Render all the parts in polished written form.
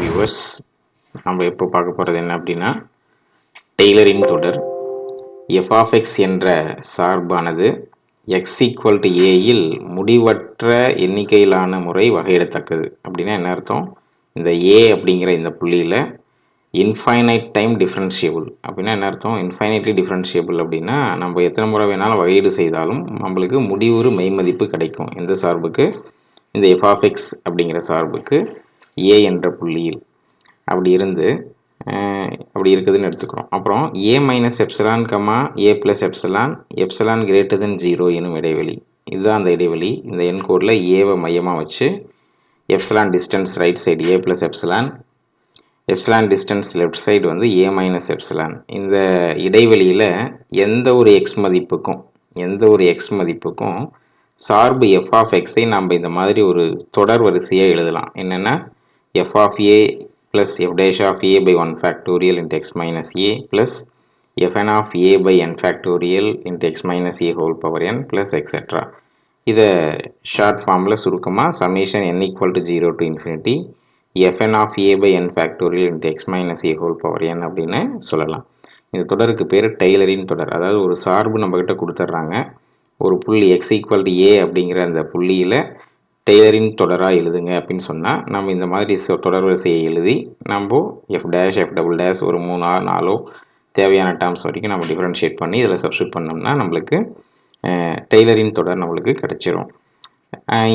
Viewers, நம்ம இப்போ பார்க்க போகிறது என்ன அப்படின்னா, டெய்லரின் தொடர் f of x என்ற சார்பானது x equal to a இல் முடிவற்ற எண்ணிக்கையிலான முறை வகையிடத்தக்கது. அப்படின்னா என்ன அர்த்தம்? இந்த a அப்படிங்கிற இந்த புள்ளியில் இன்ஃபைனைட் டைம் டிஃப்ரென்ஷியபிள். அப்படின்னா என்ன அர்த்தம்? இன்ஃபைனைட்லி டிஃப்ரென்ஷியபிள் அப்படின்னா நம்ம எத்தனை முறை வேணாலும் வகையீடு செய்தாலும் நம்மளுக்கு முடிவுறு மெய்மதிப்பு கிடைக்கும். எந்த சார்புக்கு? இந்த f of x அப்படிங்கிற சார்புக்கு a என்ற புள்ளியில் அப்படி இருக்குதுன்னு எடுத்துக்கிறோம். அப்புறம் a minus epsilon comma a plus epsilon epsilon greater than 0 எனும் இடைவெளி. இதுதான் அந்த இடைவெளி. இந்த எண் கோடில் ஏவை மையமாக வச்சு epsilon distance right side a plus epsilon, epsilon distance left side வந்து a மைனஸ் எப்சிலான். இந்த இடைவெளியில் எந்த ஒரு எக்ஸ் மதிப்புக்கும் சார்பு f of xஐ நம்ம இந்த மாதிரி ஒரு தொடர் வரிசையாக எழுதலாம். என்னென்னா f of a plus f dash of a by 1 factorial into x minus a plus fn of a by n factorial into x minus a whole power n plus etc. இதை ஷார்ட் ஃபார்மில் சுருக்கமாக summation n equal to 0 to infinity fn of a by n factorial into x minus a whole power n அப்படின்னு சொல்லலாம். இந்த தொடருக்கு பேர் டெய்லரின் தொடர். அதாவது ஒரு சார்பு நம்மக்கிட்ட கொடுத்துட்றாங்க. ஒரு புள்ளி x equal to a அப்படிங்கிற அந்த புள்ளியில் டெய்லரின் தொடராக எழுதுங்க அப்படின்னு சொன்னால் நம்ம இந்த மாதிரி தொடர் வரிசையை எழுதி நம்ம F dash F double dash ஒரு 3 4 தேவையான டேர்ம்ஸ் வரைக்கும் நம்ம டிஃப்ரென்ஷியேட் பண்ணி இதில் சப்ஸ்டியூட் பண்ணோம்னா நம்மளுக்கு டெய்லரின் தொடர் நம்மளுக்கு கிடைச்சிரும்.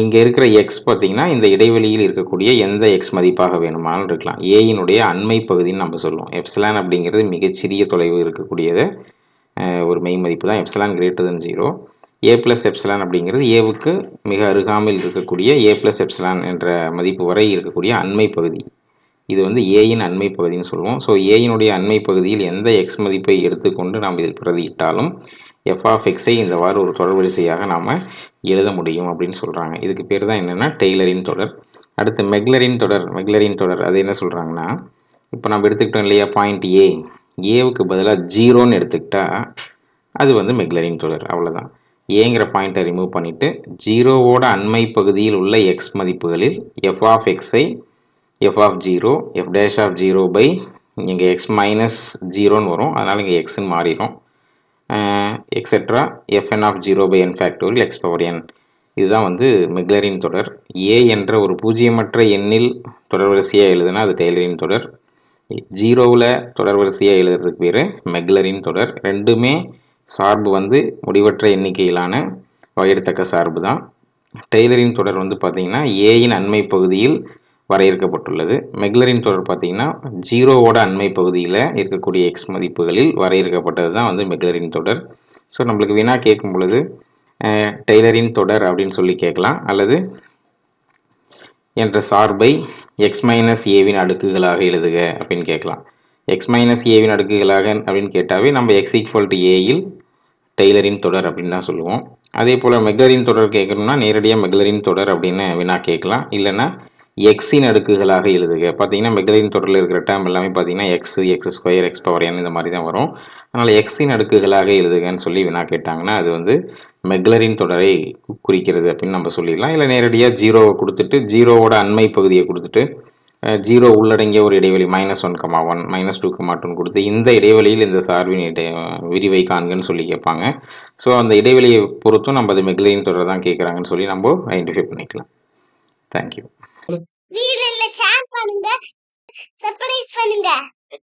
இங்கே இருக்கிற எக்ஸ் பார்த்திங்கன்னா இந்த இடைவெளியில் இருக்கக்கூடிய எந்த எக்ஸ் மதிப்பாக வேணுமானாலும் இருக்கலாம். ஏயினுடைய அண்மை பகுதின்னு நம்ம சொல்லுவோம். எப்சிலான் அப்படிங்கிறது மிகச்சிறிய தொலைவு இருக்கக்கூடியது ஒரு மெய் மதிப்பு தான். Epsilon greater than 0. a plus epsilon அப்படிங்கிறது ஏவுக்கு மிக அருகாமையில் இருக்கக்கூடிய a plus எப்சிலான் என்ற மதிப்பு வரை இருக்கக்கூடிய அண்மை பகுதி. இது வந்து ஏயின் அண்மை பகுதின்னு சொல்லுவோம். ஸோ ஏயினுடைய அண்மை பகுதியில் எந்த எக்ஸ் மதிப்பை எடுத்துக்கொண்டு நாம் இதில் பிரதியிட்டாலும் f of xஐ இந்தவாறு ஒரு தொடர் வரிசையாக நாம் எழுத முடியும் அப்படின்னு சொல்கிறாங்க. இதுக்கு பேர் தான் என்னென்னா டெய்லரின் தொடர். அடுத்து மெக்லரின் தொடர் அது என்ன சொல்கிறாங்கன்னா, இப்போ நம்ம எடுத்துக்கிட்டோம் இல்லையா பாயிண்ட் ஏவுக்கு பதிலாக 0ன்னு எடுத்துக்கிட்டா அது வந்து மெக்லரின் தொடர். அவ்வளோதான். ஏங்கிற பாயிண்ட்டை ரிமூவ் பண்ணிவிட்டு 0வோட அண்மை பகுதியில் உள்ள எக்ஸ் மதிப்புகளில் f of xஐ f of 0 f dash of 0 by இங்கே x மைனஸ் 0ன்னு வரும். அதனால் இங்கே xன்னு மாறிடும். Etcetera fn of 0 by n factorial x power n. இதுதான் வந்து மெக்லரின் தொடர். a என்ற ஒரு பூஜ்ஜியமற்ற எண்ணில் தொடர் வரிசையாக எழுதுனா அது டெய்லரின் தொடர். 0வில் தொடர் வரிசையாக எழுதுறதுக்கு பேர் மெக்லரின் தொடர். ரெண்டுமே சார்பு வந்து முடிவற்ற எண்ணிக்கையிலான வகையிடத்தக்க சார்பு தான். டெய்லரின் தொடர் வந்து பார்த்திங்கன்னா ஏயின் அண்மை பகுதியில் வரையறுக்கப்பட்டுள்ளது. மெக்லரின் தொடர் பார்த்திங்கன்னா 0வோட அண்மை பகுதியில் இருக்கக்கூடிய எக்ஸ் மதிப்புகளில் வரையறுக்கப்பட்டது தான் வந்து மெக்லரின் தொடர். ஸோ நம்மளுக்கு வினா கேட்கும் பொழுது டெய்லரின் தொடர் அப்படின்னு சொல்லி கேட்கலாம். அல்லது என்ற சார்பை எக்ஸ் மைனஸ் ஏவின் அடுக்குகளாக எழுதுக அப்படின்னு கேட்கலாம். எக்ஸ் மைனஸ் ஏவின் அடுக்குகளாக அப்படின்னு கேட்டாவே நம்ம எக்ஸ் ஈக்குவல் டு ஏயில் டெய்லரின் தொடர் அப்படின்னு தான் சொல்லுவோம். அதே போல் மெக்லரின் தொடர் கேட்கணும்னா நேரடியாக மெக்லரின் தொடர் அப்படின்னு வினா கேட்கலாம். இல்லைன்னா எக்ஸின் அடுக்குகளாக எழுதுக. பார்த்தீங்கன்னா மெக்லரின் தொடரில் இருக்கிற டேர்ம் எல்லாமே பார்த்தீங்கன்னா X square X power n இந்த மாதிரி தான் வரும். அதனால் எக்ஸின் அடுக்குகளாக எழுதுகன்னு சொல்லி வினா கேட்டாங்கன்னா அது வந்து மெக்லரின் தொடரை குறிக்கிறது அப்படின்னு நம்ம சொல்லிடலாம். இல்லை நேரடியாக 0வை கொடுத்துட்டு 0வோட அண்மை பகுதியை கொடுத்துட்டு 0 உள்ளடங்கிய ஒரு இடைவெளி -1,1 -2,2 கொடுத்து இந்த இடைவெளியில் இந்த சார்பின் விரிவை காண்கன்னு சொல்லி கேட்பாங்க. ஸோ அந்த இடைவெளியை பொறுத்தும் நம்ம அது மெக்லரின் தொடர் தான் கேட்குறாங்கன்னு சொல்லி நம்ம ஐடென்டிஃபை பண்ணிக்கலாம். தேங்க்யூ. வீடியோல ஷேர் பண்ணுங்க, சப்ஸ்கிரைப் பண்ணுங்க.